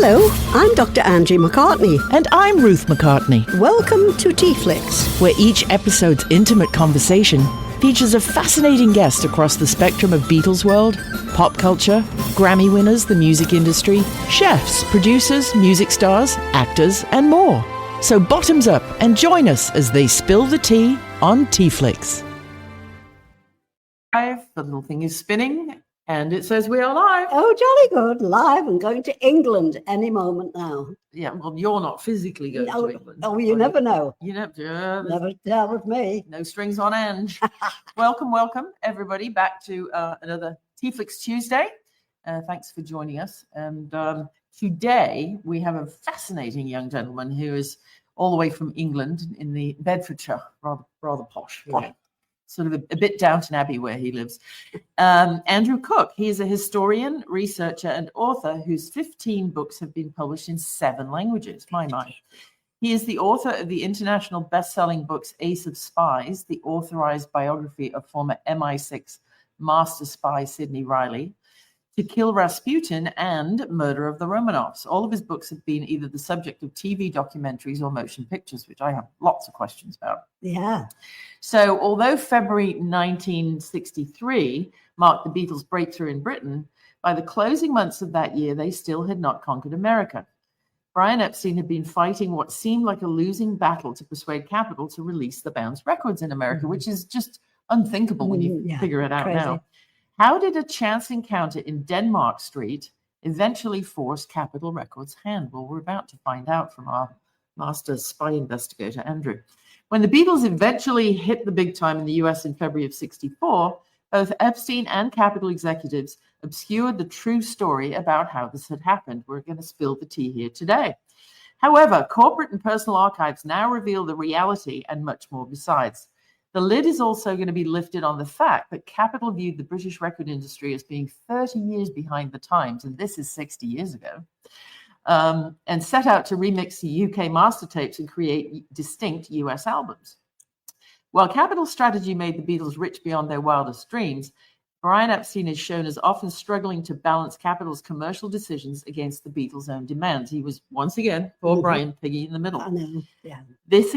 Hello, I'm Dr. Angie McCartney. And I'm Ruth McCartney. Welcome to TeaFlix, where each episode's intimate conversation features a fascinating guest across the spectrum of Beatles world, pop culture, Grammy winners, the music industry, chefs, producers, music stars, actors, and more. So bottoms up and join us as they spill the tea on TeaFlix. The little thing is spinning and it says we are live. Oh, jolly good. Live and going to England any moment now. Yeah, well, you're not physically going to England. Oh, you never know. You never tell with me. No strings on end. Welcome, everybody, back to another TeaFlix Tuesday. Thanks for joining us. And today we have a fascinating young gentleman who is all the way from England in the Bedfordshire, rather posh. Yeah. Sort of a bit Downton Abbey where he lives. Andrew Cook. He is a historian, researcher, and author whose 15 books have been published in 7 languages. My. He is the author of the international best-selling books Ace of Spies, the authorized biography of former MI6 master spy Sidney Reilly, To Kill Rasputin and Murder of the Romanovs. All of his books have been either the subject of TV documentaries or motion pictures, which I have lots of questions about. Yeah. So although February 1963 marked the Beatles' breakthrough in Britain, by the closing months of that year, they still had not conquered America. Brian Epstein had been fighting what seemed like a losing battle to persuade Capitol to release the Bounce records in America, which is just unthinkable when you figure it out crazy. now. How did a chance encounter in Denmark Street eventually force Capitol Records' hand? Well, we're about to find out from our master spy investigator, Andrew. When the Beatles eventually hit the big time in the US in February of 1964, both Epstein and Capitol executives obscured the true story about how this had happened. We're going to spill the tea here today. However, corporate and personal archives now reveal the reality and much more besides. The lid is also going to be lifted on the fact that Capitol viewed the British record industry as being 30 years behind the times, and this is 60 years ago, and set out to remix the UK master tapes and create distinct US albums. While Capitol's strategy made the Beatles rich beyond their wildest dreams, Brian Epstein is shown as often struggling to balance Capitol's commercial decisions against the Beatles' own demands. He was, once again, poor Brian, piggy in the middle. I know, yeah. This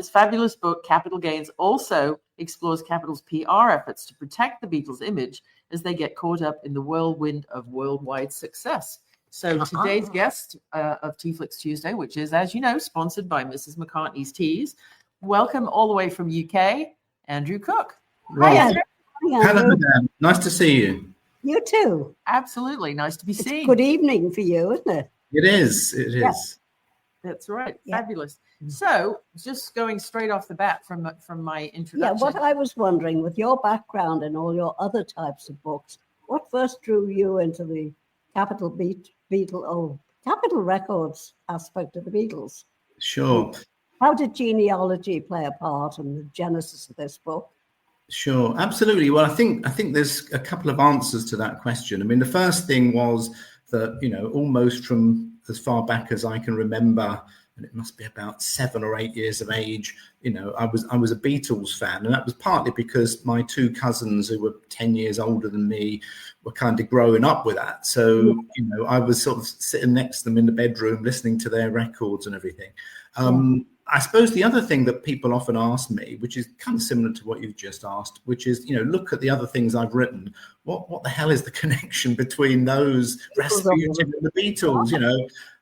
fabulous book, Capitol Gains, also explores Capitol's PR efforts to protect the Beatles' image as they get caught up in the whirlwind of worldwide success. So today's guest of TeaFlix Tuesday, which is, as you know, sponsored by Mrs. McCartney's Teas, welcome all the way from UK, Andrew Cook. Right. Hi, Andrew. Hello, madam. Nice to see you. You too. Absolutely. Nice to be seen. Good evening for you, isn't it? It is. Yeah. That's right. Yeah. Fabulous. So just going straight off the bat from my introduction. Yeah, what I was wondering, with your background and all your other types of books, what first drew you into the Capitol Records aspect of the Beatles? Sure. How did genealogy play a part in the genesis of this book? Sure, absolutely. Well, I think there's a couple of answers to that question. I mean, the first thing was that, almost from as far back as I can remember, and it must be about 7 or 8 years of age, I was a Beatles fan. And that was partly because my 2 cousins who were 10 years older than me were kind of growing up with that. So, I was sort of sitting next to them in the bedroom, listening to their records and everything. I suppose the other thing that people often ask me, which is kind of similar to what you've just asked, which is, look at the other things I've written. What the hell is the connection between those, Rasputin and the Beatles?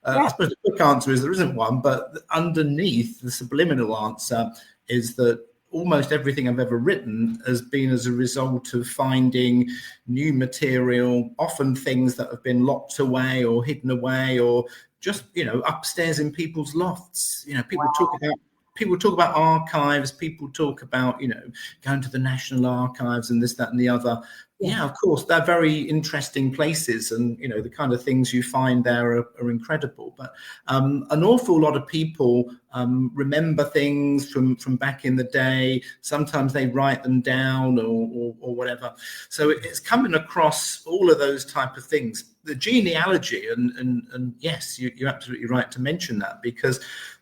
I suppose the quick answer is there isn't one, but underneath the subliminal answer is that almost everything I've ever written has been as a result of finding new material, often things that have been locked away or hidden away or just, upstairs in people's lofts. People talk about archives, people talk about, going to the National Archives and this, that, and the other. Yeah, of course, they're very interesting places, and the kind of things you find there are incredible. But an awful lot of people remember things from back in the day. Sometimes they write them down or whatever. So it's coming across all of those type of things. The genealogy, and yes, you're absolutely right to mention that, because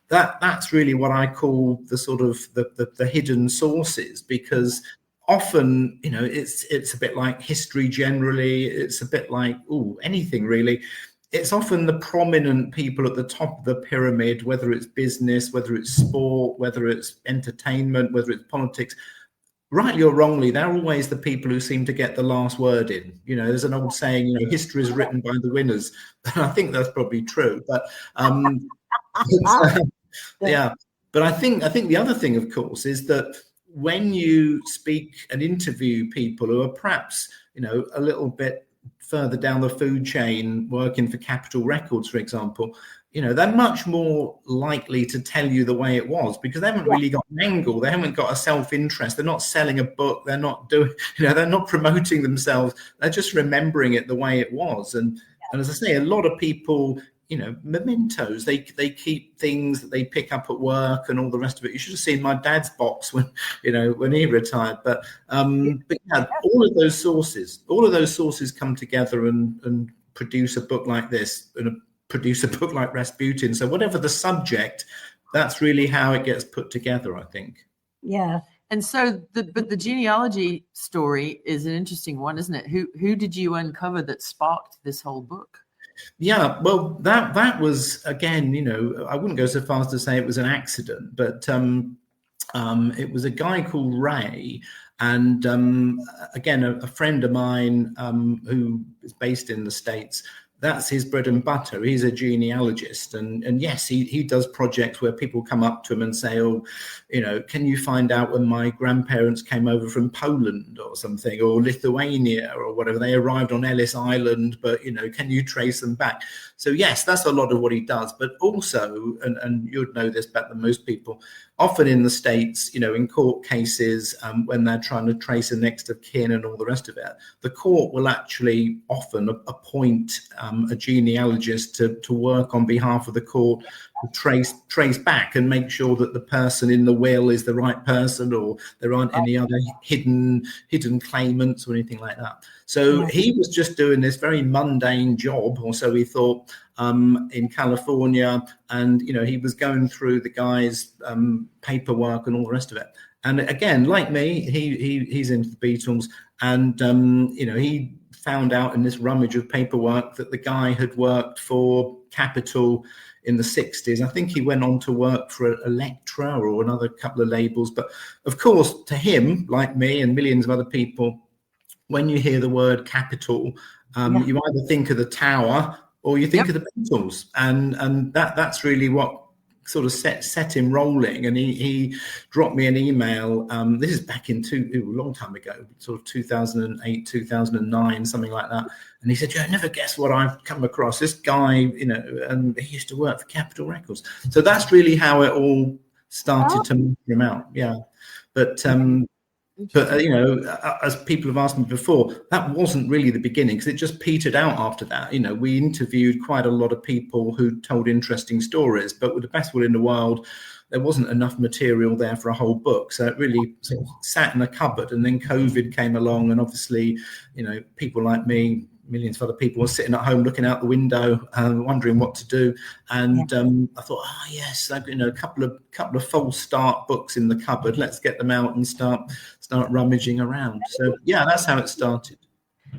that's really what I call the sort of the hidden sources, because often, it's a bit like history generally. It's a bit like anything really. it's often the prominent people at the top of the pyramid, whether it's business, whether it's sport, whether it's entertainment, whether it's politics, rightly or wrongly, they're always the people who seem to get the last word in. You know, there's an old saying, you know, history is written by the winners. And I think that's probably true. But yeah, but I think the other thing, of course, is that when you speak and interview people who are perhaps, you know, a little bit further down the food chain, working for Capitol Records, for example, you know, they're much more likely to tell you the way it was, because they haven't really got an angle. They haven't got a self-interest. They're not selling a book. They're not doing, you know, they're not promoting themselves. They're just remembering it the way it was. And as I say, a lot of people, you know, mementos, they keep things that they pick up at work and all the rest of it. You should have seen my dad's box when, you know, when he retired. But yeah, all of those sources come together and produce a book like this, and produce a book like Rasputin. So whatever the subject, that's really how it gets put together, I think. Yeah. And so the genealogy story is an interesting one, isn't it? Who did you uncover that sparked this whole book? Yeah, well, that was, again, you know, I wouldn't go so far as to say it was an accident, but it was a guy called Ray, and again, a friend of mine who is based in the States. That's his bread and butter. He's a genealogist, and yes, he does projects where people come up to him and say, oh, you know, can you find out when my grandparents came over from Poland or something, or Lithuania or whatever, they arrived on Ellis Island, but, you know, can you trace them back? So yes, that's a lot of what he does. But also, and you'd know this better than most people, often in the States, you know, in court cases, when they're trying to trace a next of kin and all the rest of it, the court will actually often appoint a genealogist to work on behalf of the court, to trace back and make sure that the person in the will is the right person, or there aren't any other hidden claimants or anything like that. So he was just doing this very mundane job, or so he thought, in California, and, you know, he was going through the guy's paperwork and all the rest of it. And again, like me, he's into the Beatles, and you know, he found out in this rummage of paperwork that the guy had worked for Capitol in the 60s. I think he went on to work for Elektra or another couple of labels. But of course, to him, like me and millions of other people, when you hear the word Capitol, you either think of the tower or you think of the Beatles, and that's really what sort of set him rolling. And he dropped me an email. This is back in a long time ago, sort of 2008, 2009, something like that. And he said, "You never guess what I've come across. This guy, you know, and he used to work for Capitol Records." So that's really how it all started to move him out. Yeah, but you know, as people have asked me before, that wasn't really the beginning, because it just petered out after that. You know, we interviewed quite a lot of people who told interesting stories, but with the best will in the world, there wasn't enough material there for a whole book. So it really sort of sat in a cupboard. And then COVID came along, and obviously, you know, people like me, millions of other people, were sitting at home looking out the window and wondering what to do. And I thought, oh yes, you know, a couple of false start books in the cupboard. Let's get them out and start rummaging around. So yeah, that's how it started.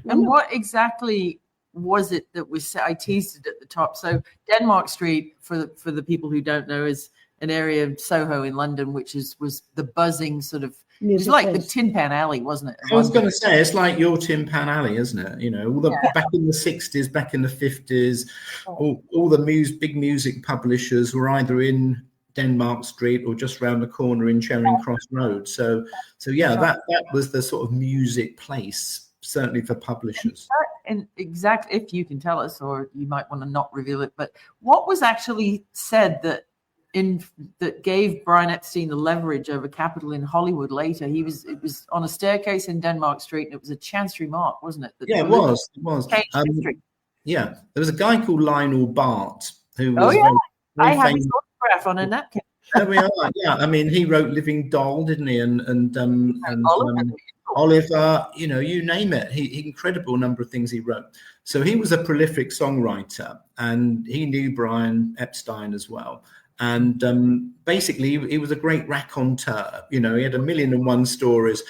And what exactly was it that was? I teased it at the top. So Denmark Street, for the people who don't know, is an area of Soho in London, which was the buzzing sort of. It was like the Tin Pan Alley, wasn't it? I was going to say, it's like your Tin Pan Alley, isn't it? You know, back in the 60s, back in the 50s, all the big music publishers were either in Denmark Street or just round the corner in Charing Cross Road. So yeah, that was the sort of music place, certainly for publishers. And exactly, if you can tell us, or you might want to not reveal it, but what was actually said that gave Brian Epstein the leverage over Capitol in Hollywood later? It was on a staircase in Denmark Street, and it was a chancery mark, wasn't it? Yeah, it was. Yeah, there was a guy called Lionel Bart who was I have his autograph on a napkin. There we are. Yeah, I mean, he wrote Living Doll, didn't he? And Oliver, you know, you name it. He incredible number of things he wrote. So he was a prolific songwriter, and he knew Brian Epstein as well. And basically, he was a great raconteur. He had 1,000,001 stories.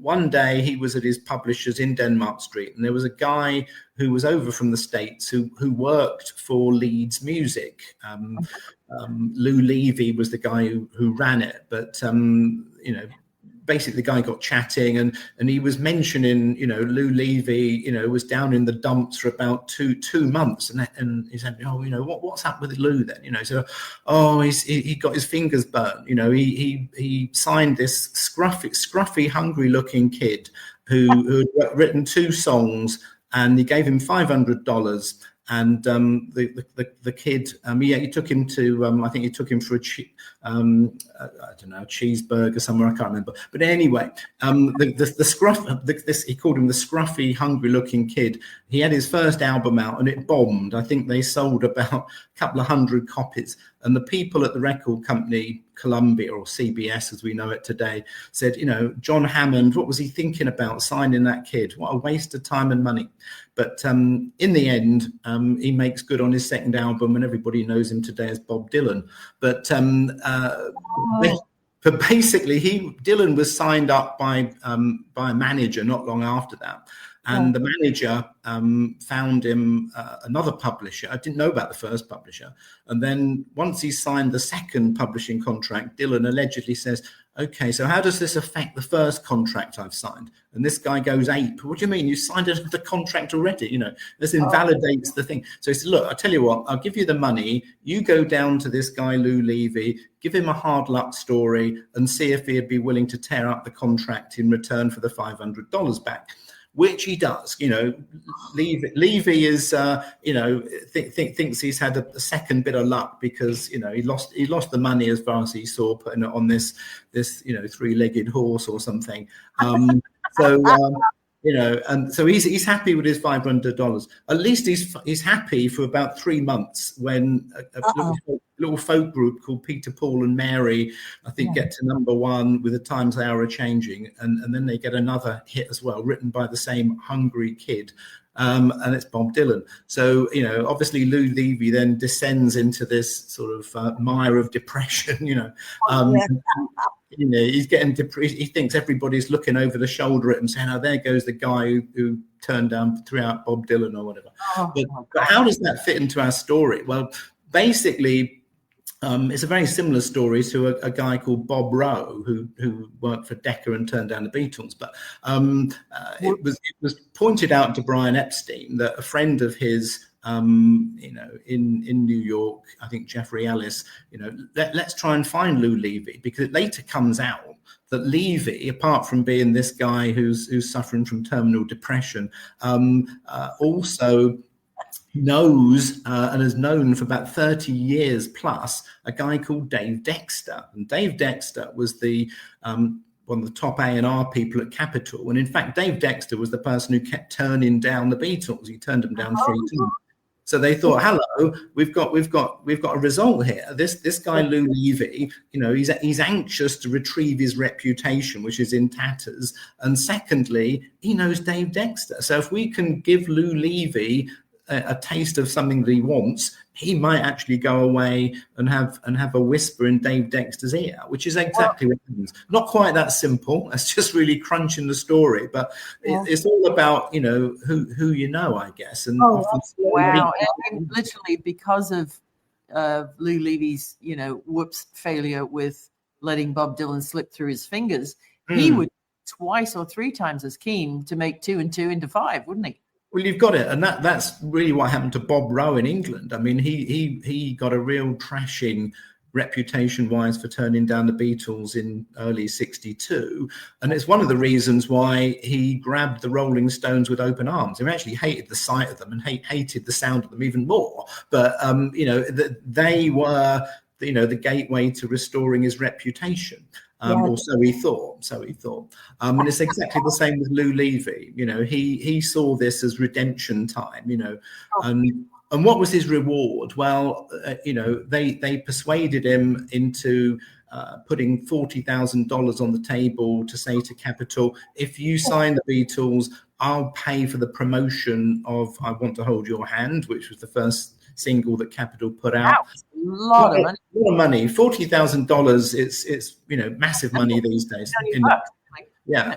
One day he was at his publisher's in Denmark Street, and there was a guy who was over from the States who worked for Leeds Music. Lou Levy was the guy who ran it, but basically the guy got chatting, and he was mentioning, Lou Levy, was down in the dumps for about two months, and he said, what's up with Lou then? So, he got his fingers burnt. He signed this scruffy, hungry-looking kid who had written 2 songs, and he gave him $500. And the kid, he took him to, I think he took him for a cheeseburger somewhere, I can't remember. But anyway, he called him the scruffy, hungry-looking kid. He had his first album out, and it bombed. I think they sold about a couple of 100 copies. And the people at the record company, Columbia, or CBS as we know it today, said, John Hammond, what was he thinking about signing that kid? What a waste of time and money. But in the end, he makes good on his second album, and everybody knows him today as Bob Dylan. But basically, Dylan was signed up by a manager not long after that. And the manager found him another publisher. I didn't know about the first publisher. And then once he signed the second publishing contract, Dylan allegedly says, okay, so how does this affect the first contract I've signed? And this guy goes ape. What do you mean? You signed the contract already? This invalidates the thing. So he said, look, I'll tell you what, I'll give you the money. You go down to this guy, Lou Levy, give him a hard luck story and see if he'd be willing to tear up the contract in return for the $500 back. Which he does. Levy is, thinks he's had a second bit of luck because, he lost the money as far as he saw, putting it on this 3-legged horse or something. And so he's happy with his $500. At least he's happy for about 3 months when a little folk group called Peter, Paul and Mary, I think, get to #1 with The Times They Are A-Changing, and then they get another hit as well, written by the same hungry kid. And it's Bob Dylan. So, obviously Lou Levy then descends into this sort of mire of depression, he's getting depressed. He thinks everybody's looking over the shoulder at him saying, there goes the guy who threw out Bob Dylan or whatever. But how does that fit into our story? Well, basically, it's a very similar story to a guy called Bob Rowe who worked for Decca and turned down the Beatles. But it was pointed out to Brian Epstein that a friend of his, in New York, I think Jeffrey Ellis, let's try and find Lou Levy, because it later comes out that Levy, apart from being this guy who's suffering from terminal depression, also knows and has known for about 30 years plus a guy called Dave Dexter. And Dave Dexter was one of the top A&R people at Capitol. And in fact, Dave Dexter was the person who kept turning down the Beatles. He turned them down 3 times. So they thought, hello, we've got a result here. This guy Lou Levy, he's anxious to retrieve his reputation, which is in tatters. And secondly, he knows Dave Dexter. So if we can give Lou Levy a taste of something that he wants, he might actually go away and have a whisper in Dave Dexter's ear, which is exactly what happens. Not quite that simple. It's just really crunching the story, but it's all about who I guess. And wow, and literally because of Lou Levy's failure with letting Bob Dylan slip through his fingers, he would twice or 3 times as keen to make 2 and 2 into 5, wouldn't he? Well, you've got it, and that's really what happened to Bob Rowe in England. I mean, he got a real trashing reputation-wise for turning down the Beatles in early '62, and it's one of the reasons why he grabbed the Rolling Stones with open arms. He actually hated the sight of them and hated the sound of them even more. But they were the gateway to restoring his reputation. Or so he thought. And it's exactly the same with Lou Levy. He saw this as redemption time, and what was his reward? Well, they persuaded him into putting $40,000 on the table to say to Capitol, if you sign the Beatles, I'll pay for the promotion of I Want to Hold Your Hand, which was the first single that Capitol put That out. was a lot of money. A lot of money. $40,000. It's massive money these days. Yeah.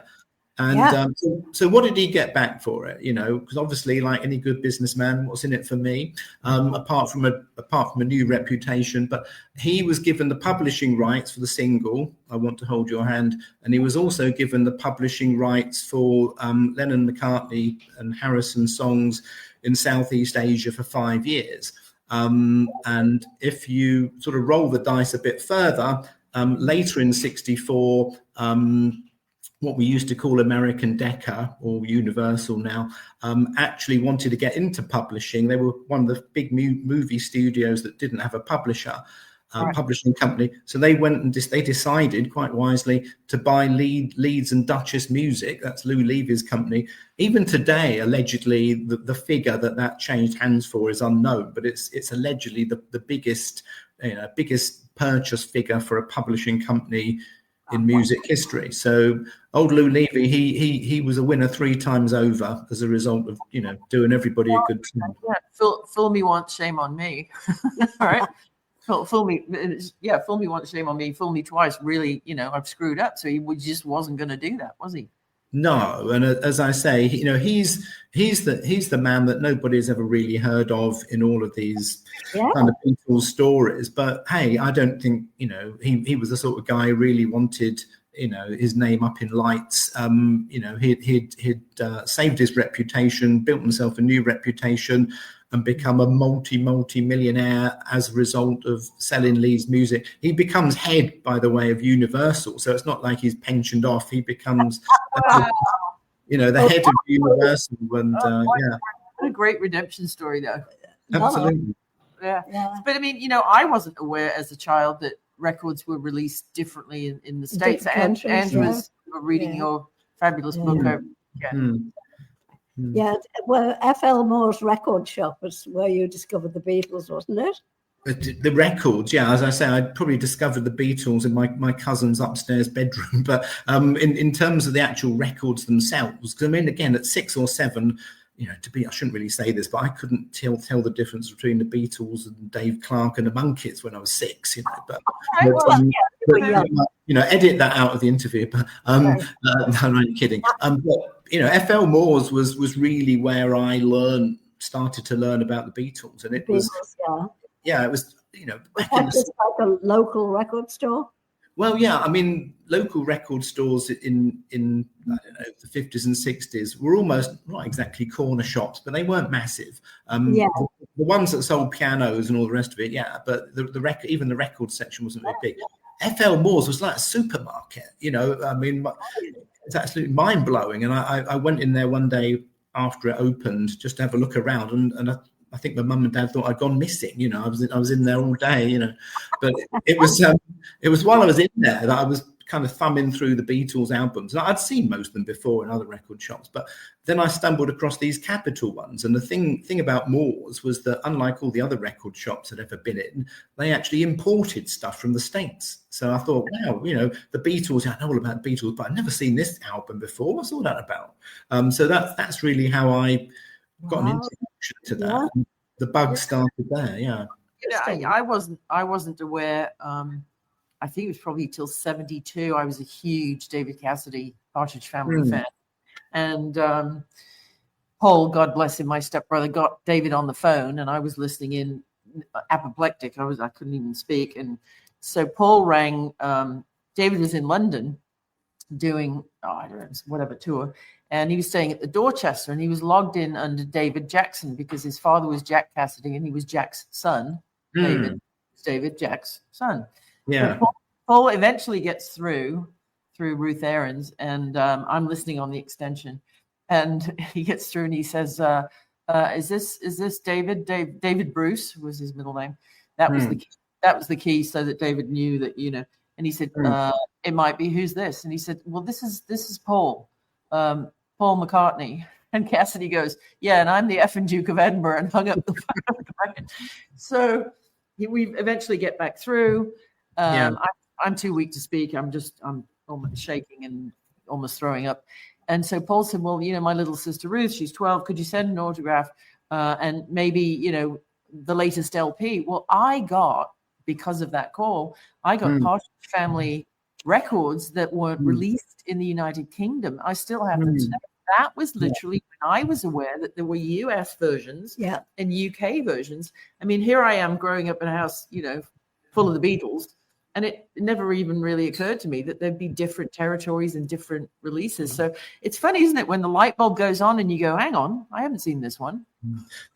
And so what did he get back for it? Because obviously, like any good businessman, what's in it for me? Apart from a new reputation, but he was given the publishing rights for the single "I Want to Hold Your Hand," and he was also given the publishing rights for Lennon, McCartney, and Harrison songs in Southeast Asia for 5 years. And if you sort of roll the dice a bit further, later in '64. What we used to call American Decca, or Universal now, actually wanted to get into publishing. They were one of the big movie studios that didn't have a publishing company. So they went and they decided quite wisely to buy Leeds and Duchess Music. That's Lou Levy's company. Even today, allegedly, the figure that changed hands for is unknown, but it's allegedly the biggest purchase figure for a publishing company in music history. So old Lou Levy, he was a winner 3 times over as a result of doing everybody a good job. Yeah, fool me once, shame on me. All right, fool me once, shame on me. Fool me twice, really. I've screwed up. So he just wasn't going to do that, was he? No, and as I say, he's the man that nobody's ever really heard of in all of these kind of Beatles stories. But hey, I don't think he was the sort of guy who really wanted his name up in lights. He'd saved his reputation, built himself a new reputation, and become a multi-millionaire as a result of selling Lee's music. He becomes head, by the way, of Universal. So it's not like he's pensioned off. He becomes, the head of Universal. And what a great redemption story, though. Absolutely. Yeah. But I mean, I wasn't aware as a child that records were released differently in the States. And Andrew's reading your fabulous book. Yeah, well, F.L. Moore's record shop was where you discovered the Beatles, wasn't it? The records, yeah. As I say, I probably discovered the Beatles in my cousin's upstairs bedroom. But in terms of the actual records themselves, because I mean, again, at 6 or 7, I shouldn't really say this, but I couldn't tell the difference between the Beatles and Dave Clark and the Monkees when I was 6. But edit that out of the interview. But no, I'm only kidding. F.L. Moore's was really where I started to learn about the Beatles, and it was it was back in just like a local record store. Well, yeah, I mean, local record stores in I don't know, the 50s and 60s were almost not exactly corner shops, but they weren't massive. The ones that sold pianos and all the rest of it, but even the record section wasn't very big. F.L. Moore's was like a supermarket, I mean, it's absolutely mind-blowing. And I went in there one day after it opened just to have a look around, and I think my mum and dad thought I'd gone missing. I was in there all day, but it was while I was in there that I was kind of thumbing through the Beatles albums. And I'd seen most of them before in other record shops, but then I stumbled across these Capitol ones. And the thing about Moore's was that, unlike all the other record shops I'd ever been in, they actually imported stuff from the States. So I thought, wow, the Beatles, I know all about the Beatles, but I'd never seen this album before. What's all that about? So that's really how I got an introduction to that. Yeah. The bug started there, yeah. I wasn't aware. I think it was probably till 72. I was a huge David Cassidy Partridge Family fan, and Paul, God bless him, my stepbrother, got David on the phone, and I was listening in, apoplectic. I couldn't even speak, and so Paul rang. David was in London doing I don't know, whatever tour. And he was staying at the Dorchester, and he was logged in under David Jackson because his father was Jack Cassidy and he was Jack's son. David Jack's son. Yeah. Paul eventually gets through Ruth Aarons, and I'm listening on the extension, and he gets through and he says, "Is this David? David Bruce was his middle name. That was the key. That was the key, so that David knew that And he said, "It might be. Who's this?" And he said, "Well, this is Paul." Paul McCartney. And Cassidy goes, "Yeah, and I'm the effing Duke of Edinburgh," and hung up the phone. So we eventually get back through. I'm too weak to speak. I'm almost shaking and almost throwing up. And so Paul said, "Well, my little sister Ruth, she's 12. Could you send an autograph? And maybe, the latest LP. Well, because of that call, I got Partridge Family records that weren't released in the United Kingdom. I still have them today. That was literally when I was aware that there were US versions and UK versions. I mean, here I am growing up in a house, full of the Beatles, and it never even really occurred to me that there'd be different territories and different releases. So it's funny, isn't it, when the light bulb goes on and you go, hang on, I haven't seen this one.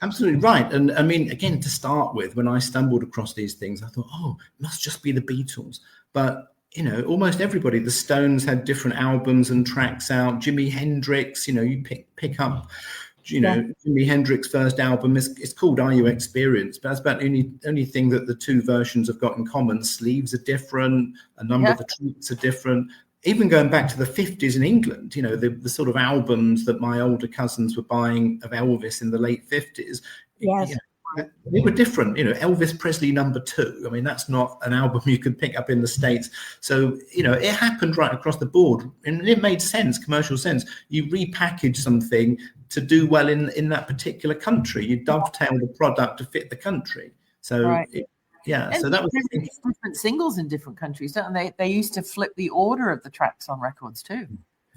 Absolutely right. And I mean, again, to start with, when I stumbled across these things, I thought, it must just be the Beatles. But almost everybody, the Stones had different albums and tracks out. Jimi Hendrix, you pick up, Jimi Hendrix's first album it's called Are You Experienced? But that's about the only thing that the two versions have got in common. Sleeves are different. A number of the tracks are different. Even going back to the 50s in England, the sort of albums that my older cousins were buying of Elvis in the late 50s. Yes. They were different, Elvis Presley #2. I mean, that's not an album you could pick up in the States. So, it happened right across the board, and it made sense, commercial sense. You repackage something to do well in that particular country. You dovetail the product to fit the country. So, so that was different singles in different countries, don't they? They used to flip the order of the tracks on records too.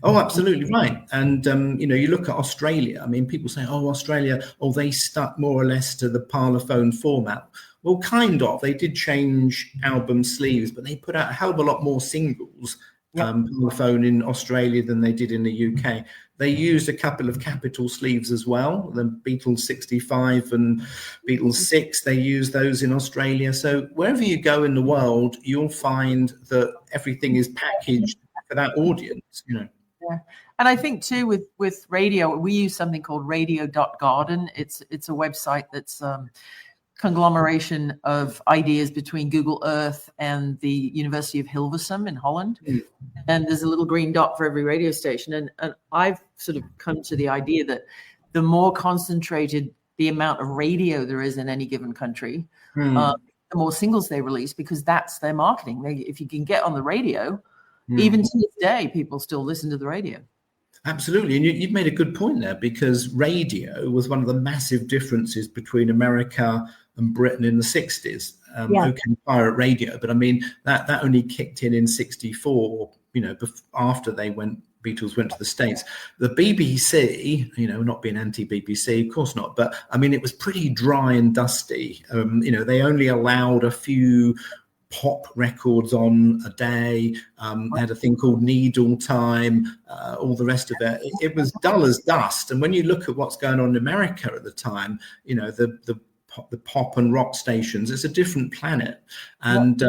Oh, absolutely right. And, you look at Australia. I mean, people say, Australia, they stuck more or less to the parlophone format. Well, kind of. They did change album sleeves, but they put out a hell of a lot more singles, parlophone in Australia than they did in the UK. They used a couple of Capitol sleeves as well. The Beatles 65 and Beatles 6, they use those in Australia. So wherever you go in the world, you'll find that everything is packaged for that audience, Yeah. And I think too with radio, we use something called radio.garden. It's a website that's conglomeration of ideas between Google Earth and the University of Hilversum in Holland. And there's a little green dot for every radio station. And I've sort of come to the idea that the more concentrated the amount of radio there is in any given country, the more singles they release, because that's their marketing. If you can get on the radio, even to this day, people still listen to the radio. Absolutely. And you've made a good point there, because radio was one of the massive differences between America and Britain in the 60s. Okay, pirate radio. But I mean, that only kicked in 64, after Beatles went to the States. The BBC, not being anti-BBC, of course not. But I mean, it was pretty dry and dusty. They only allowed a few pop records on a day. They had a thing called Needle Time, all the rest of it. It was dull as dust. And when you look at what's going on in America at the time, the pop and rock stations, it's a different planet. And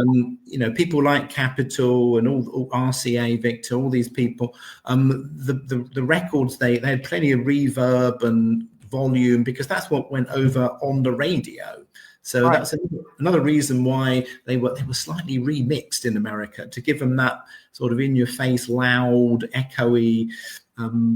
people like Capitol and all RCA Victor, all these people, the records, they had plenty of reverb and volume, because that's what went over on the radio. So that's another reason why they were slightly remixed in America, to give them that sort of in-your-face, loud, echoey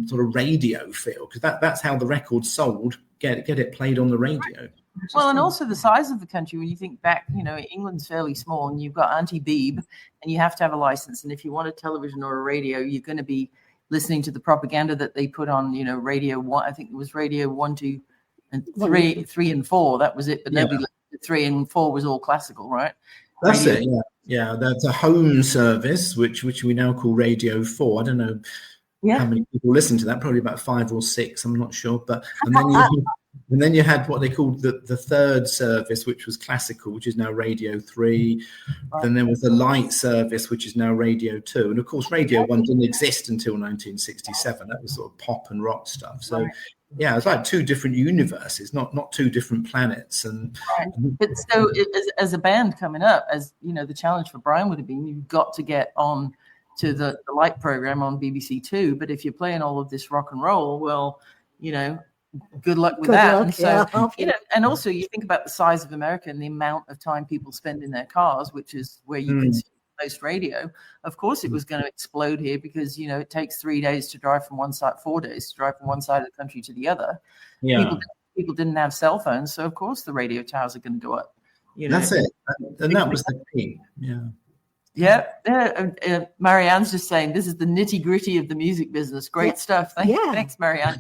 sort of radio feel, because that's how the record sold. Get it played on the radio. Well, and also the size of the country. When you think back, England's fairly small, and you've got Auntie Beeb, and you have to have a license. And if you want a television or a radio, you're going to be listening to the propaganda that they put on, Radio 1. I think it was Radio 1, 2, and 3 and 4. That was it. But nobody listened to 3 and 4 was all classical, right? That's radio. It. Yeah. That's a home service, which we now call Radio 4. I don't know how many people listen to that. Probably about 5 or 6. I'm not sure. But and then you had what they called the third service, which was classical, which is now Radio 3. Then there was the light service, which is now Radio 2. And of course, Radio 1 didn't exist until 1967. That was sort of pop and rock stuff. So it's like two different universes, not two different planets. But so as a band coming up, the challenge for Brian would have been, you've got to get on to the light program on BBC 2. But if you're playing all of this rock and roll, well, good luck with that. And so, and also you think about the size of America and the amount of time people spend in their cars, which is where you consume most radio. Of course, it was going to explode here, because it takes 3 days to drive from one side, 4 days to drive from one side of the country to the other. People didn't have cell phones, so of course the radio towers are going to go up. That's it, and that was the key. Marianne's just saying this is the nitty gritty of the music business. Great stuff. Thanks, Marianne.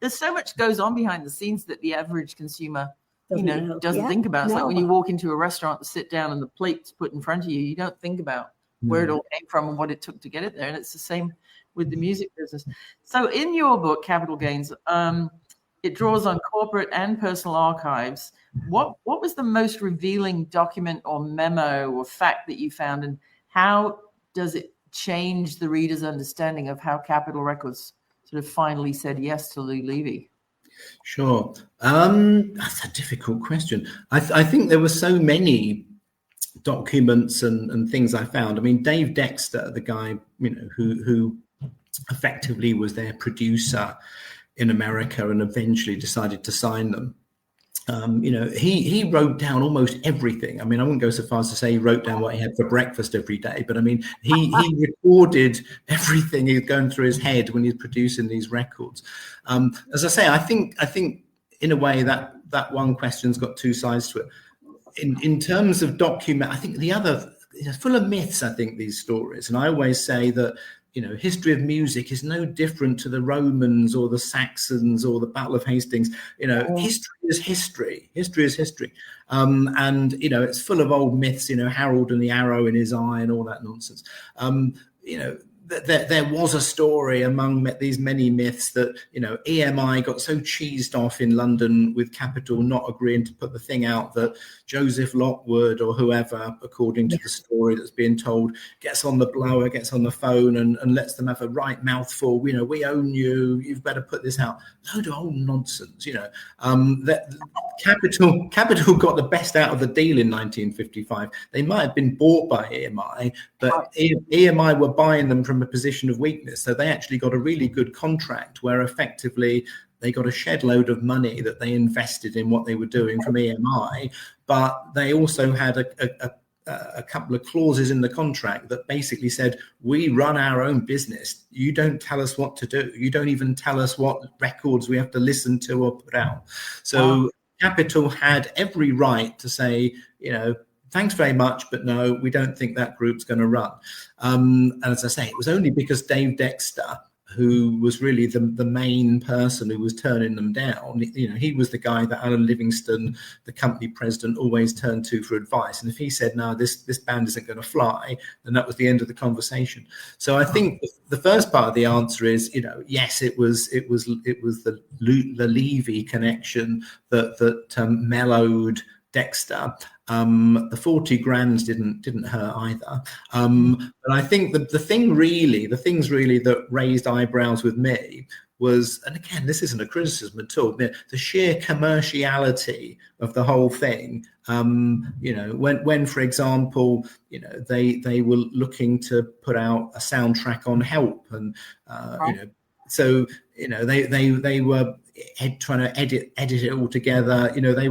There's so much goes on behind the scenes that the average consumer doesn't think about it. It's like No. when you walk into a restaurant and sit down and the plate's put in front of you, you don't think about where it all came from and what it took to get it there. And it's the same with the music business. So in your book, Capital Gains, it draws on corporate and personal archives. What was the most revealing document or memo or fact that you found, and how does it change the reader's understanding of how Capitol Records sort of finally said yes to Lou Levy? Sure. That's a difficult question. I think there were so many documents and things I found. I mean, Dave Dexter, the guy, who effectively was their producer in America and eventually decided to sign them. He wrote down almost everything. I mean, I wouldn't go so far as to say he wrote down what he had for breakfast every day, but I mean, he recorded everything he was going through his head when he's producing these records. As I say, I think in a way that one question's got two sides to it. In terms of document, I think the other, full of myths, I think, these stories. And I always say that, history of music is no different to the Romans or the Saxons or the Battle of Hastings. History is history. History is history. And, it's full of old myths, Harold and the arrow in his eye and all that nonsense. There was a story among these many myths that, EMI got so cheesed off in London with Capitol not agreeing to put the thing out that Joseph Lockwood or whoever, according to the story that's being told, gets on the blower, gets on the phone and lets them have a right mouthful. We own you. You've better put this out. Load of old nonsense, that Capitol got the best out of the deal in 1955. They might have been bought by EMI, but EMI were buying them from a position of weakness. So they actually got a really good contract where effectively they got a shed load of money that they invested in what they were doing from EMI, but they also had a couple of clauses in the contract that basically said, we run our own business. You don't tell us what to do. You don't even tell us what records we have to listen to or put out. So Capitol had every right to say, thanks very much, but no, we don't think that group's going to run. And as I say, it was only because Dave Dexter, who was really the main person who was turning them down, he was the guy that Alan Livingston, the company president, always turned to for advice. And if he said, no, this band isn't going to fly, then that was the end of the conversation. So I think the first part of the answer is, yes, it was the Levy connection that mellowed Dexter. The 40 grand didn't hurt either. But I think the things really that raised eyebrows with me was, and again, this isn't a criticism at all, the sheer commerciality of the whole thing. When for example, they were looking to put out a soundtrack on Help, and so they were trying to edit it all together. They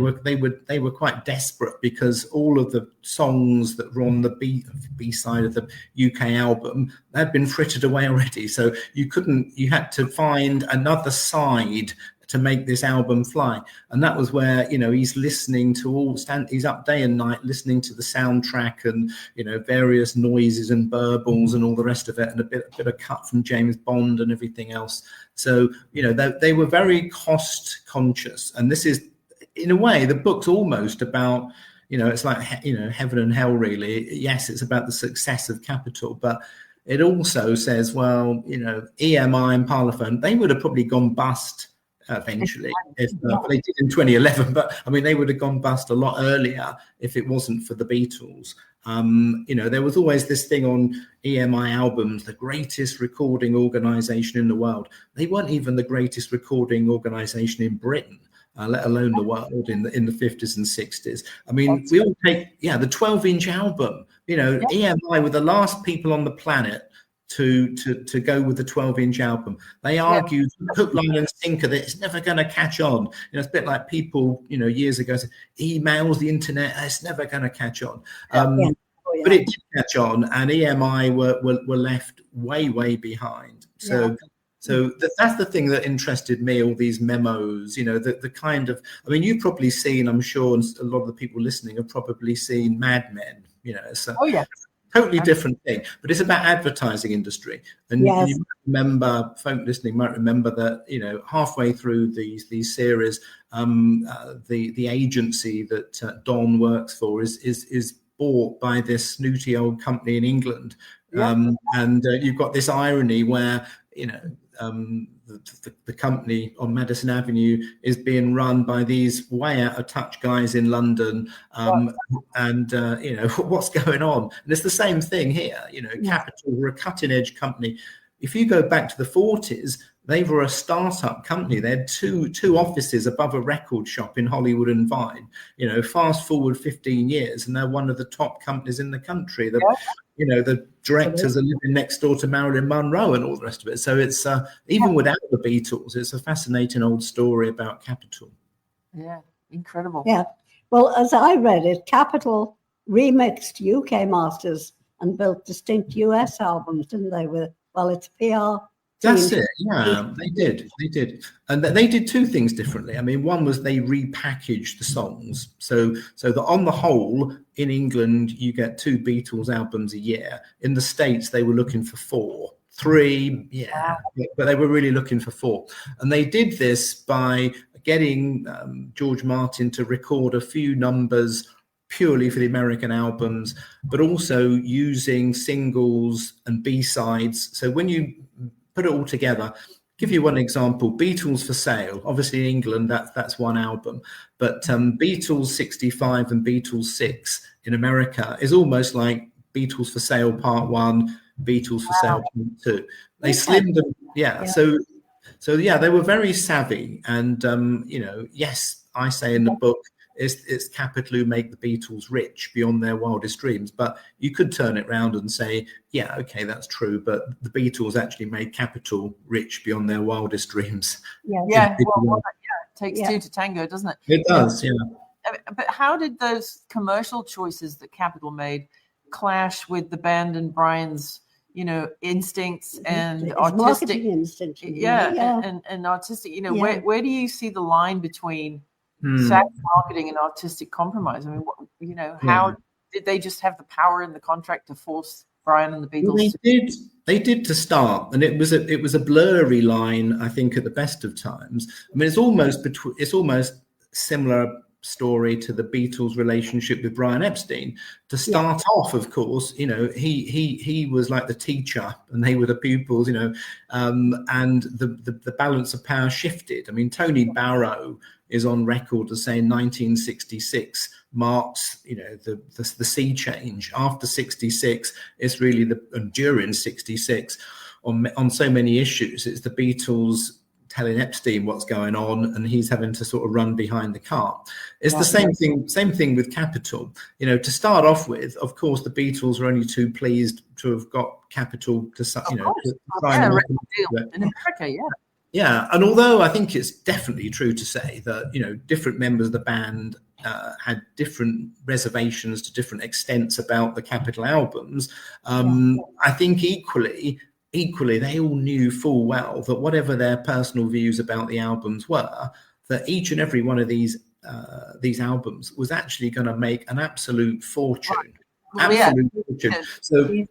were quite desperate because all of the songs that were on the B side of the UK album had been frittered away already. So you had to find another side to make this album fly. And that was where, he's listening to he's up day and night listening to the soundtrack and, various noises and burbles and all the rest of it, and a bit of cut from James Bond and everything else. So, they were very cost conscious. And this is, in a way, the book's almost about, it's like, heaven and hell, really. Yes, it's about the success of Capitol, but it also says, well, EMI and Parlophone, they would have probably gone bust eventually if they did in 2011, but I mean they would have gone bust a lot earlier if it wasn't for the Beatles. There was always this thing on EMI albums, the greatest recording organization in the world. They weren't even the greatest recording organization in Britain, let alone the world in the 50s and 60s. I mean, we all take the 12-inch album. EMI were the last people on the planet to go with the 12-inch album. They argued hook, line and sinker that it's never going to catch on. It's a bit like people, years ago said, emails, the internet, it's never going to catch on. But it did catch on, and EMI were left way behind. So that's the thing that interested me, all these memos, the kind of, I mean, you've probably seen, I'm sure, and a lot of the people listening have probably seen Mad Men, Totally different thing, but it's about advertising industry. And Yes. you might remember, folk listening might remember that, you know, halfway through these series, the agency that Don works for is bought by this snooty old company in England. And you've got this irony where, you know, the company on Madison Avenue is being run by these way out of touch guys in London, and you know, what's going on? And it's the same thing here. You know, Capital were a cutting edge company. If you go back to the 40s, they were a startup company. They had two offices above a record shop in Hollywood and Vine. You know, fast forward 15 years, and they're one of the top companies in the country. You know, the directors are living next door to Marilyn Monroe and all the rest of it. So it's even without the Beatles, it's a fascinating old story about Capitol. Yeah, incredible. Yeah. Well, as I read it, Capitol remixed UK masters and built distinct US albums, didn't they? It's PR. That's it. Yeah, they did. And they did two things differently. I mean, one was they repackaged the songs. So that on the whole, in England, you get 2 Beatles albums a year. In the States, they were looking for 4. 3, but they were really looking for 4. And they did this by getting George Martin to record a few numbers purely for the American albums, but also using singles and B-sides. So when you put it all together, give you one example: Beatles for Sale. Obviously in England, that's one album, but Beatles 65 and Beatles 6 in America is almost like Beatles for Sale Part 1, Beatles for Sale Part 2. They slimmed them, So they were very savvy. And you know, yes, I say in the book, it's Capitol who make the Beatles rich beyond their wildest dreams. But you could turn it around and say, yeah, okay, that's true. But the Beatles actually made Capitol rich beyond their wildest dreams. It takes 2 to tango, doesn't it? It does, But how did those commercial choices that Capitol made clash with the band and Brian's, you know, instincts and artistic instinct? And artistic, you know, where do you see the line between savvy marketing and artistic compromise? I mean, you know, how did they just have the power in the contract to force Brian and the Beatles? Well, they did to start, and it was a blurry line, I think, at the best of times. I mean, it's almost similar story to the Beatles' relationship with Brian Epstein. To start off, of course, you know, he was like the teacher and they were the pupils, you know, and the balance of power shifted. I mean, Tony Barrow is on record as saying 1966 marks, you know, the sea change. After 66, it's really during 66 on so many issues. It's the Beatles telling Epstein what's going on, and he's having to sort of run behind the cart. It's the same thing with Capitol. You know, to start off with, of course, the Beatles were only too pleased to have got Capitol to sign in America, Yeah, and although I think it's definitely true to say that, you know, different members of the band had different reservations to different extents about the Capitol albums, I think equally they all knew full well that whatever their personal views about the albums were, that each and every one of these albums was actually going to make an absolute fortune. Fortune. So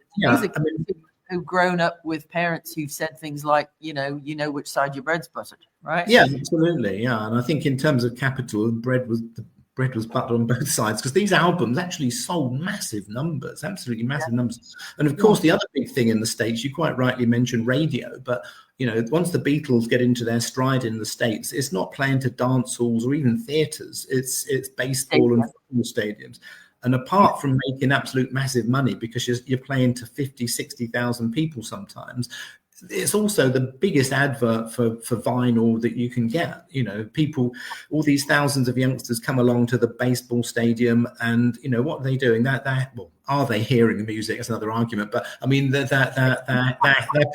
who've grown up with parents who've said things like, you know which side your bread's buttered, right? Yeah, absolutely. Yeah, and I think in terms of Capitol, the bread was buttered on both sides, because these albums actually sold massive numbers, absolutely massive numbers. And of course, the other big thing in the States, you quite rightly mentioned radio, but you know, once the Beatles get into their stride in the States, it's not playing to dance halls or even theaters. It's baseball and football stadiums. And apart from making absolute massive money, because you're playing to 50, 60,000 people sometimes, it's also the biggest advert for vinyl that you can get. You know, people, all these thousands of youngsters come along to the baseball stadium, and you know what are they doing? Well, are they hearing the music? That's another argument. But I mean, they're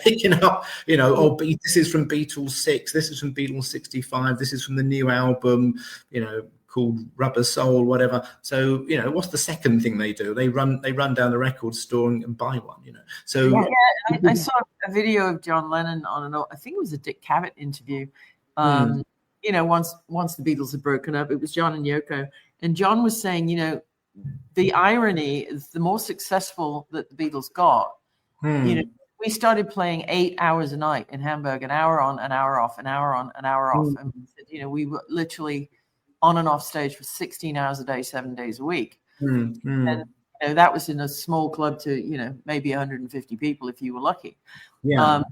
picking up. You know, this is from Beatles 6. This is from Beatles 65. This is from the new album. You know, called Rubber Soul, whatever. So, you know, what's the second thing they do? They run down the record store and buy one, you know. So I saw a video of John Lennon I think it was a Dick Cavett interview. You know, once the Beatles had broken up, it was John and Yoko. And John was saying, you know, the irony is the more successful that the Beatles got, you know, we started playing 8 hours a night in Hamburg, an hour on, an hour off, an hour on, an hour off. And, you know, we were literally on and off stage for 16 hours a day, 7 days a week. And, you know, that was in a small club to, you know, maybe 150 people if you were lucky. Yeah.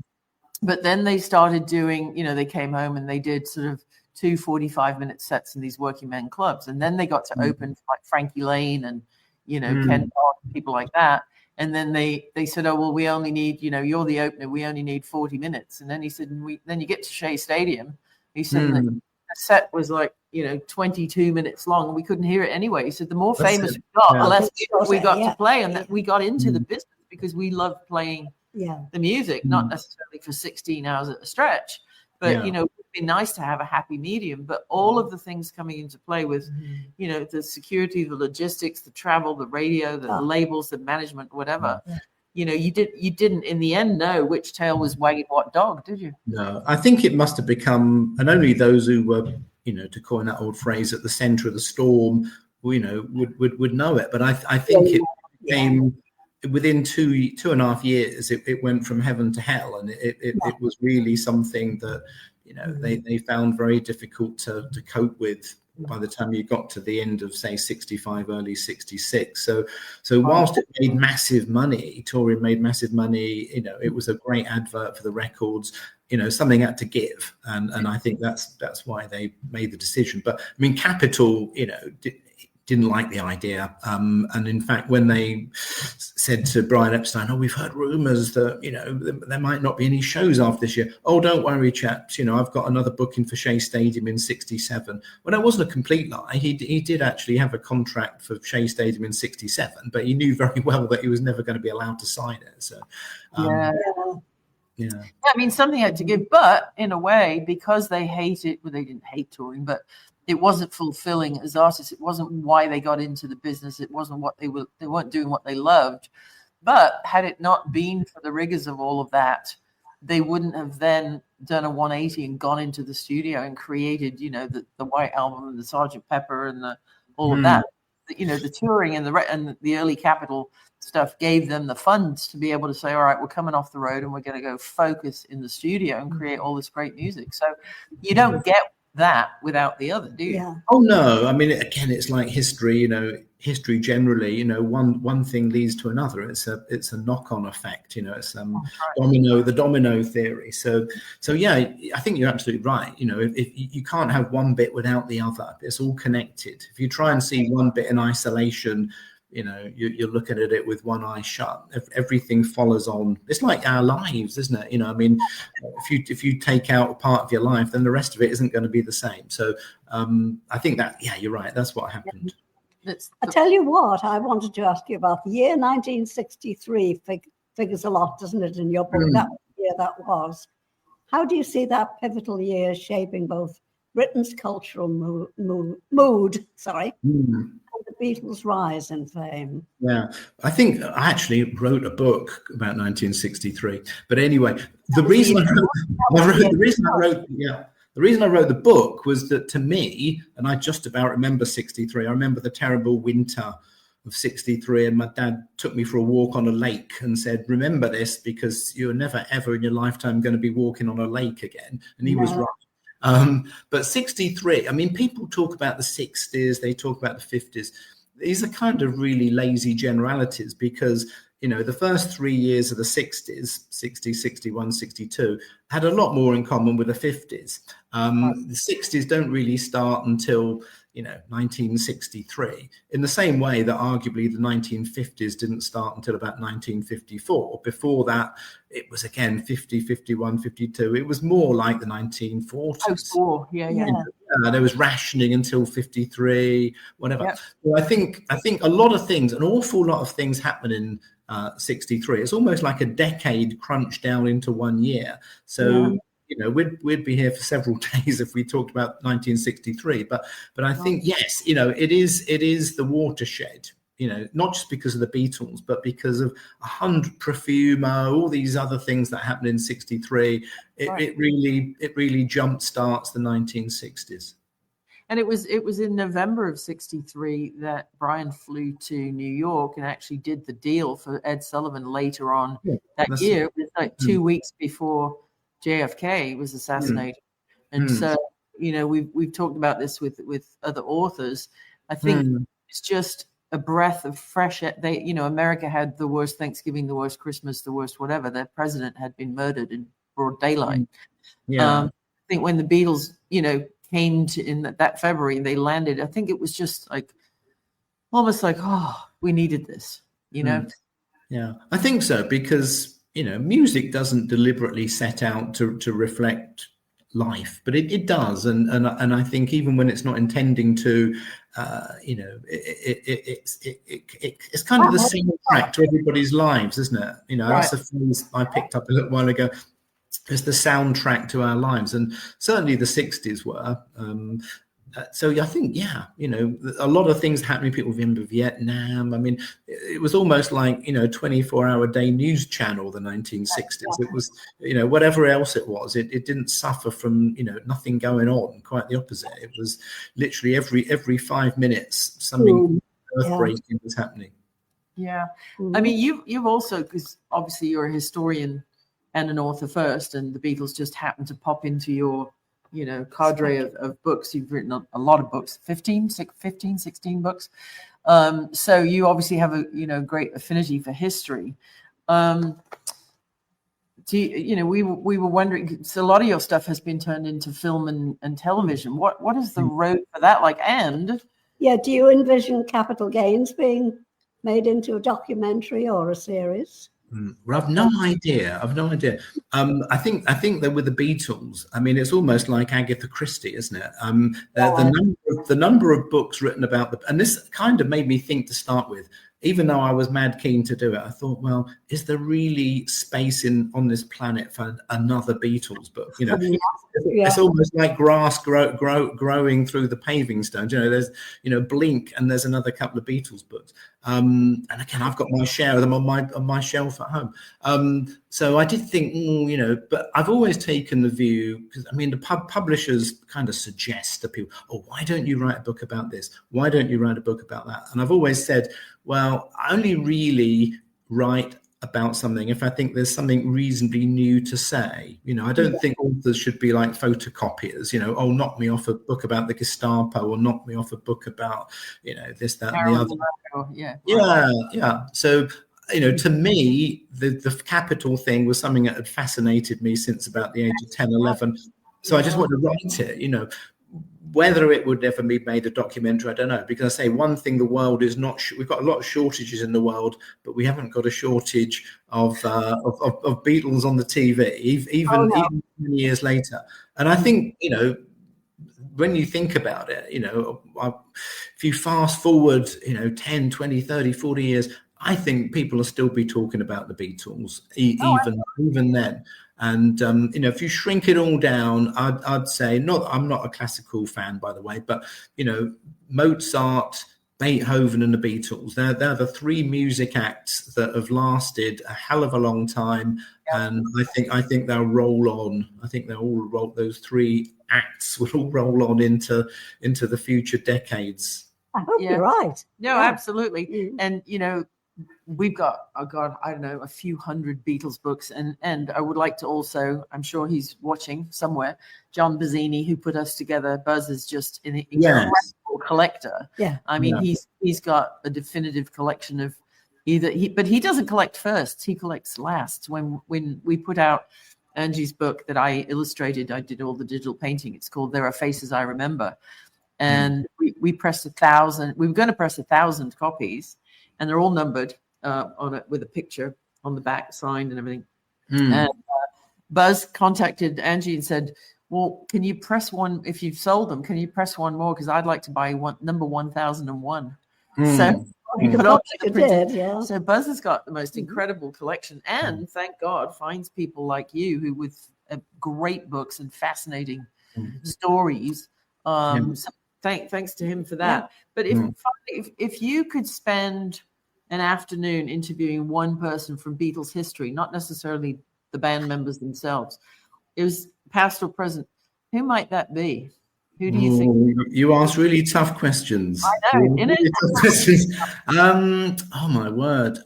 But then they started doing, you know, they came home and they did sort of 2 45-minute sets in these working men clubs. And then they got to open for like Frankie Lane and, you know, Ken Todd, people like that. And then they said, oh, well, we only need, you know, you're the opener. We only need 40 minutes. And then he said, then you get to Shea Stadium. He said that the set was like, you know, 22 minutes long and we couldn't hear it anyway. He said, the more famous we got, the less we got to play. And that we got into the business because we loved playing the music, not necessarily for 16 hours at a stretch. But, you know, it'd be nice to have a happy medium. But all of the things coming into play with, you know, the security, the logistics, the travel, the radio, the labels, the management, whatever, you know, you didn't in the end know which tail was wagging what dog, did you? No, I think it must have become, and only those who were, you know, to coin that old phrase, at the center of the storm, you know, would know it. But I think it became... within 2.5 years, it went from heaven to hell, and it was really something that, you know, they found very difficult to cope with by the time you got to the end of, say, 65, early 66. So whilst it made massive money, Taurian made massive money, you know, it was a great advert for the records. You know, something had to give, and I think that's why they made the decision. But I mean, Capitol, you know, didn't like the idea. And in fact, when they said to Brian Epstein, oh, we've heard rumors that, you know, there might not be any shows after this year. Oh, don't worry, chaps. You know, I've got another booking for Shea Stadium in 67. Well, that wasn't a complete lie. He did actually have a contract for Shea Stadium in 67, but he knew very well that he was never going to be allowed to sign it. So, I mean, something had to give, but in a way, because they hated, well, they didn't hate touring, but it wasn't fulfilling as artists. It wasn't why they got into the business. It wasn't what they weren't doing what they loved. But had it not been for the rigors of all of that, they wouldn't have then done a 180 and gone into the studio and created, you know, the White Album and the Sgt. Pepper and all of that. You know, the touring and the early Capitol stuff gave them the funds to be able to say, all right, we're coming off the road and we're going to go focus in the studio and create all this great music. So you don't get that without the other, do you? Yeah. Oh no, I mean, again, it's like history. You know, history generally, you know, one thing leads to another. It's a knock-on effect. You know, it's the domino theory. So yeah, I think you're absolutely right. You know, if you can't have one bit without the other, it's all connected. If you try and see one bit in isolation, you know, you're looking at it with one eye shut. Everything follows on. It's like our lives, isn't it? You know, I mean, if you take out a part of your life, then the rest of it isn't going to be the same. So I think that, yeah, you're right. That's what happened. I tell you what, I wanted to ask you about the year 1963. Figures a lot, doesn't it, in your book? That was the year that was. How do you see that pivotal year shaping both Britain's cultural mood, and the Beatles' rise in fame? Yeah, I think I actually wrote a book about 1963. But anyway, the reason I wrote the book was that, to me, and I just about remember 63. I remember the terrible winter of 63, and my dad took me for a walk on a lake and said, remember this, because you're never ever in your lifetime going to be walking on a lake again. And he was right. But 63, I mean, people talk about the 60s, they talk about the 50s. These are kind of really lazy generalities, because, you know, the first 3 years of the 60s, 60, 61, 62, had a lot more in common with the 50s. The 60s don't really start until, you know, 1963, in the same way that arguably the 1950s didn't start until about 1954. Before that, it was again 50, 51, 52. It was more like the 1940s. Oh, yeah. There was rationing until 53, whatever. Yep. So I think a lot of things, an awful lot of things happen in 63. It's almost like a decade crunched down into 1 year. So, you know, we'd be here for several days if we talked about 1963. But I think, yes, you know, it is the watershed. You know, not just because of the Beatles, but because of 100 Profumo, all these other things that happened in 63. It really jump starts the 1960s. And it was in November of 63 that Brian flew to New York and actually did the deal for Ed Sullivan later on that year. It was like 2 weeks before JFK was assassinated. And so, you know, we've talked about this with other authors. I think it's just a breath of fresh air. They, you know, America had the worst Thanksgiving, the worst Christmas, the worst whatever. Their president had been murdered in broad daylight. I think when the Beatles, you know, came to in that February and they landed, I think it was just like almost like, oh, we needed this, you know. Yeah, I think so, because, you know, music doesn't deliberately set out to reflect life, but it does, and I think even when it's not intending to, you know, it's kind of the soundtrack to everybody's lives, isn't it? You know, that's a phrase I picked up a little while ago. It's the soundtrack to our lives, and certainly the 60s were. So I think, you know, a lot of things happening. People remember Vietnam. I mean, it was almost like, you know, 24-hour day news channel, the 1960s. It was, you know, whatever else it was, it didn't suffer from, you know, nothing going on. Quite the opposite. It was literally every 5 minutes something earthbreaking was happening. Yeah, I mean, you've also, because obviously you're a historian and an author first, and the Beatles just happened to pop into your, you know, cadre of books. You've written a lot of books, 16 books. So you obviously have a, you know, great affinity for history. You know, we were wondering, so a lot of your stuff has been turned into film and television. What is the road for that like? And do you envision Capital Gains being made into a documentary or a series? I've no idea. I think that with the Beatles, I mean, it's almost like Agatha Christie, isn't it? The number of books written about and this kind of made me think to start with. Even though I was mad keen to do it, I thought, well, is there really space on this planet for another Beatles book? You know, it's almost like grass growing through the paving stones. You know, there's, you know, Blink, and there's another couple of Beatles books. And again, I've got my share of them on my shelf at home. So I did think, you know, but I've always taken the view, because I mean, the publishers kind of suggest to people, oh, why don't you write a book about this? Why don't you write a book about that? And I've always said, well, I only really write about something if I think there's something reasonably new to say. You know, I don't think authors should be like photocopiers, you know, oh, knock me off a book about the Gestapo, or knock me off a book about, you know, this, that, and the other. Yeah. So, you know, to me, the capital thing was something that had fascinated me since about the age of 10, 11. So I just wanted to write it, you know. Whether it would ever be made a documentary, I don't know. Because I say one thing, the world is not. We've got a lot of shortages in the world, but we haven't got a shortage of Beatles on the TV, even many years later. And I think, you know, when you think about it, you know, if you fast forward, you know, 10, 20, 30, 40 years, I think people will still be talking about the Beatles, even then. And, you know, if you shrink it all down, I'd say, I'm not a classical fan, by the way, but, you know, Mozart, Beethoven and the Beatles, they're the three music acts that have lasted a hell of a long time. And I think they'll roll on. I think they'll all roll, those three acts will all roll on into the future decades. I hope you're right. No, absolutely. And, you know, we've got, I don't know, a few hundred Beatles books. And I would like to also, I'm sure he's watching somewhere, John Bazzini, who put us together. Buzz is just an incredible collector. Yeah. I mean, he's got a definitive collection of but he doesn't collect first, he collects last. When we put out Angie's book that I illustrated, I did all the digital painting. It's called There Are Faces I Remember. And we pressed 1,000. We were going to press 1,000 copies, and they're all numbered on it with a picture on the back, signed and everything. And Buzz contacted Angie and said, well, can you press one, if you've sold them, can you press one more? Because I'd like to buy number 1001. So we got on to the printer. So Buzz has got the most incredible collection, and thank God finds people like you who with great books and fascinating stories. So thanks to him for that. But if you could spend an afternoon interviewing one person from Beatles history, not necessarily the band members themselves, it was past or present, who might that be? Who do you think? You ask really tough questions. I know, Really tough questions. Oh my word.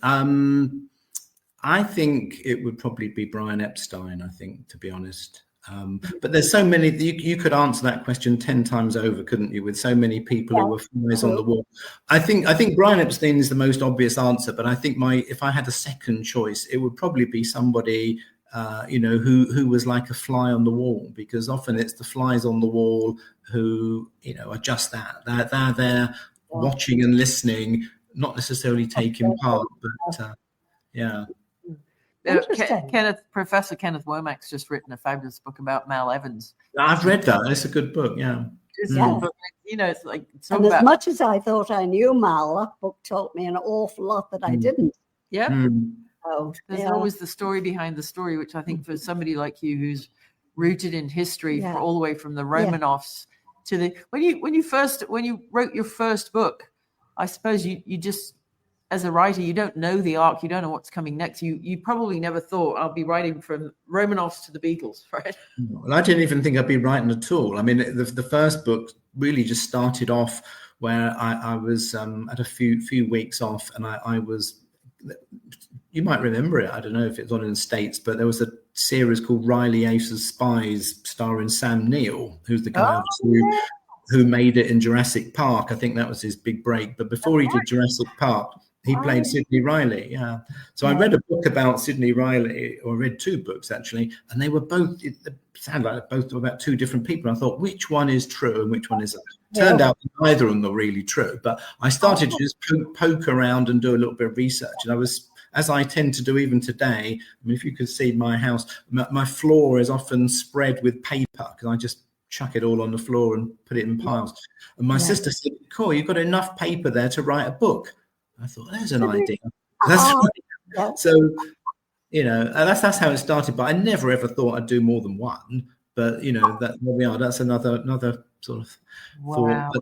I think it would probably be Brian Epstein, I think, to be honest. But there's so many, you could answer that question 10 times over, couldn't you, with so many people who were flies on the wall. I think Brian Epstein is the most obvious answer, but I think if I had a second choice, it would probably be somebody who was like a fly on the wall, because often it's the flies on the wall who, are just that. They're there watching and listening, not necessarily taking part, but yeah. Professor Kenneth Womack's just written a fabulous book about Mal Evans. I've read that. It's a good book. Yeah. But, it's like and as much as I thought I knew Mal, that book taught me an awful lot that I didn't. Yeah. Oh, there's always the story behind the story, which I think for somebody like you who's rooted in history all the way from the Romanovs to the when you wrote your first book, I suppose you just, as a writer, you don't know the arc, you don't know what's coming next. You probably never thought, I'll be writing from Romanovs to the Beatles, right? Well, I didn't even think I'd be writing at all. I mean, the first book really just started off where I was at a few weeks off, and I was, you might remember it, I don't know if it's on in the States, but there was a series called Reilly, Ace of Spies, starring Sam Neill, who's the guy who made it in Jurassic Park. I think that was his big break. But before he did Jurassic Park, he played Sidney Reilly. Yeah. So I read a book about Sidney Reilly, or read two books actually, and they were both, it sounded like both about two different people. I thought, which one is true and which one isn't? Turned out neither of them were really true. But I started to just poke around and do a little bit of research. And I was, as I tend to do even today, I mean, if you could see my house, my floor is often spread with paper, because I just chuck it all on the floor and put it in piles. And my sister said, cool, you've got enough paper there to write a book. I thought, there's an idea. So, that's how it started. But I never ever thought I'd do more than one. But there we are. That's another sort of thought.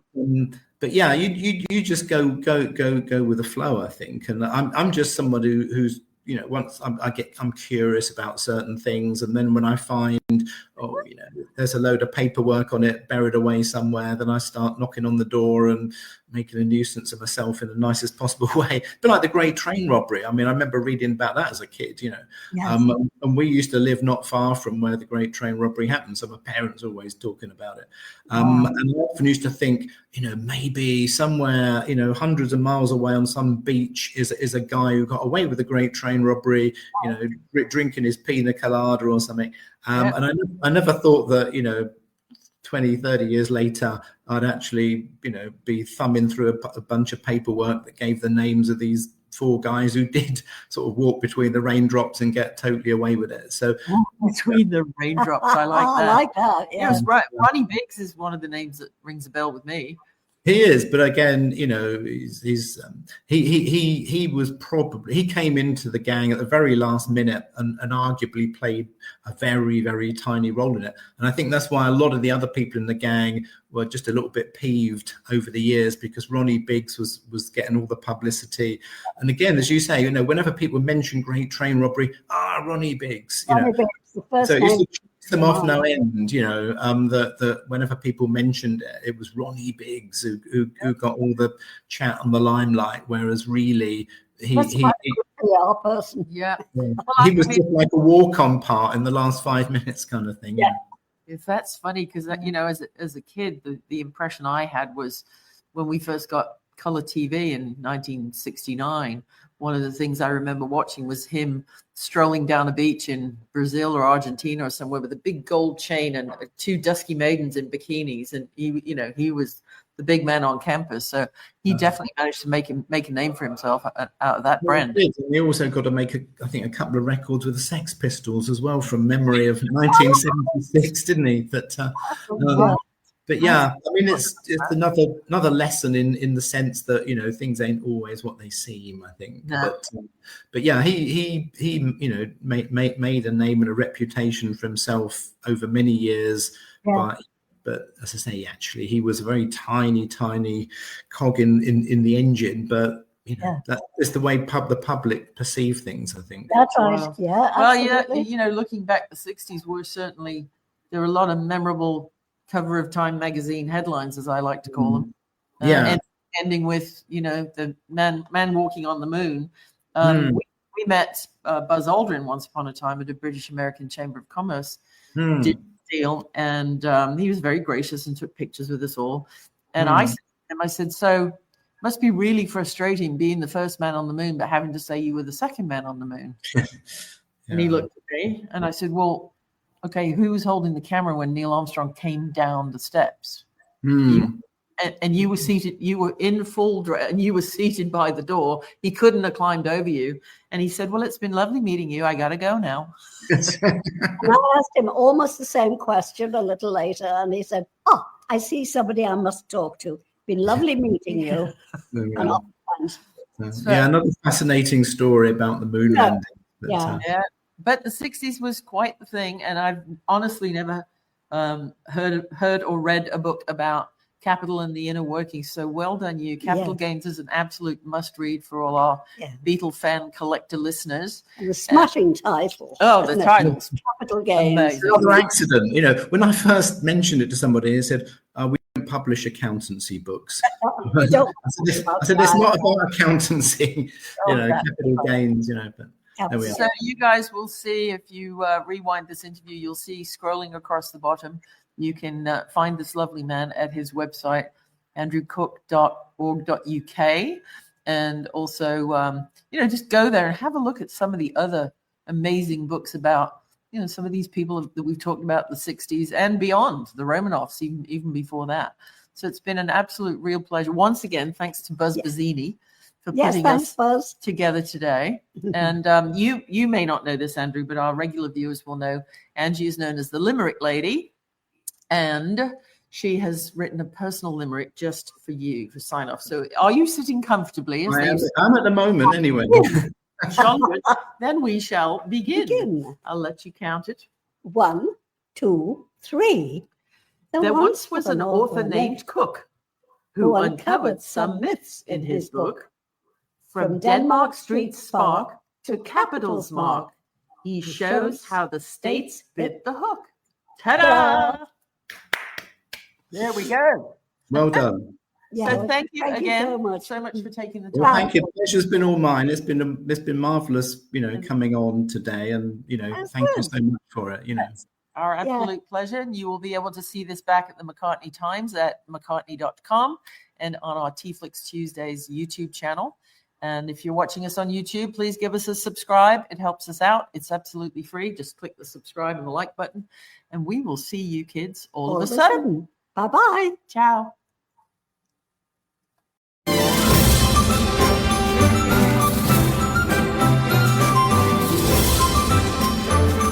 But yeah, you just go with the flow, I think. And I'm just somebody who's once I'm curious about certain things, and then when I find there's a load of paperwork on it buried away somewhere, then I start knocking on the door and making a nuisance of myself in the nicest possible way. But like the Great Train Robbery, I mean, I remember reading about that as a kid, and we used to live not far from where the Great Train Robbery happened, so my parents were always talking about it. And I often used to think, maybe somewhere, hundreds of miles away on some beach is a guy who got away with the Great Train Robbery, drinking his pina colada or something. And I never thought that, 20, 30 years later, I'd actually, be thumbing through a bunch of paperwork that gave the names of these 4 guys who did sort of walk between the raindrops and get totally away with it. So between the raindrops, I like that. I like that. Yeah. Ronnie Biggs is one of the names that rings a bell with me. He is, but again, he was probably, he came into the gang at the very last minute and arguably played a very, very tiny role in it. And I think that's why a lot of the other people in the gang were just a little bit peeved over the years, because Ronnie Biggs was getting all the publicity. And again, as you say, whenever people mention Great Train Robbery, Ronnie Biggs, Ronnie Biggs, the first so name. Them off no end, that whenever people mentioned it was Ronnie Biggs who got all the chat on the limelight, whereas really he was just like a walk-on part in the last 5 minutes kind of thing. If that's funny, because as a kid, the impression I had was when we first got color TV in 1969, one of the things I remember watching was him strolling down a beach in Brazil or Argentina or somewhere with a big gold chain and 2 dusky maidens in bikinis. And he was the big man on campus. So he definitely managed to make a name for himself out of that brand. And he also got to make I think a couple of records with the Sex Pistols as well, from memory of 1976, didn't he? But yeah, I mean, it's another lesson in the sense that things ain't always what they seem, I think. No. But yeah, he made a name and a reputation for himself over many years. Yeah. But as I say, actually, he was a very tiny cog in the engine. But that is the way the public perceive things, I think. That's right. Yeah. Well, looking back, the 60s were certainly, there were a lot of memorable cover of Time magazine headlines, as I like to call them. And ending with, the man walking on the moon. We met Buzz Aldrin once upon a time at a British American Chamber of Commerce deal, and he was very gracious and took pictures with us all. And I said to him, I said, so must be really frustrating being the first man on the moon, but having to say you were the second man on the moon. And he looked at me, and I said, well, okay, who was holding the camera when Neil Armstrong came down the steps? And you were seated, you were in full dress, and you were seated by the door. He couldn't have climbed over you. And he said, well, it's been lovely meeting you. I got to go now. And I asked him almost the same question a little later. And he said, oh, I see somebody I must talk to. Been lovely meeting you. And off he went. Another fascinating story about the moon landing. But the 60s was quite the thing. And I've honestly never heard or read a book about Capital and the inner workings. So well done you. Capital Gains is an absolute must read for all our Beatle fan collector listeners. And the smashing title. Oh, the titles. Capital Gains. Another accident. When I first mentioned it to somebody, they said, we don't publish accountancy books. I said, it's not about accountancy, Capital Gains, but there we are. So you guys will see, if you rewind this interview, you'll see scrolling across the bottom, you can find this lovely man at his website, andrewcook.org.uk. And also, just go there and have a look at some of the other amazing books about, some of these people that we've talked about in the 60s and beyond, the Romanovs, even before that. So it's been an absolute real pleasure. Once again, thanks to Buzz Bazzini for putting us together today. And you may not know this, Andrew, but our regular viewers will know Angie is known as the Limerick Lady. And she has written a personal limerick just for you for sign off. So are you sitting comfortably? I'm at the moment anyway. Then we shall begin. I'll let you count it. 1, 2, 3. There once was an author named Cook who uncovered some myths in his book. From Denmark Street's spark to Capital's mark, he shows how the states bit the hook. Ta-da! There we go. Well done. So thank you again so much for taking the time. Well, thank you. The pleasure's been all mine. It's been marvelous, coming on today, and thank you so much for it. Our absolute pleasure. And you will be able to see this back at the McCartney Times at mccartney.com and on our TeaFlix Tuesdays YouTube channel. And if you're watching us on YouTube, please give us a subscribe. It helps us out. It's absolutely free. Just click the subscribe and the like button, and we will see you kids all of a sudden. Bye-bye. Ciao.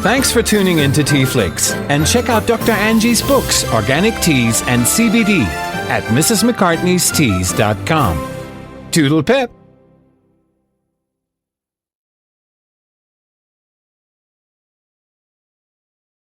Thanks for tuning in to TeaFlix, and check out Dr. Angie's books, Organic Teas and CBD at mrsmccartneysteas.com. Toodle pip.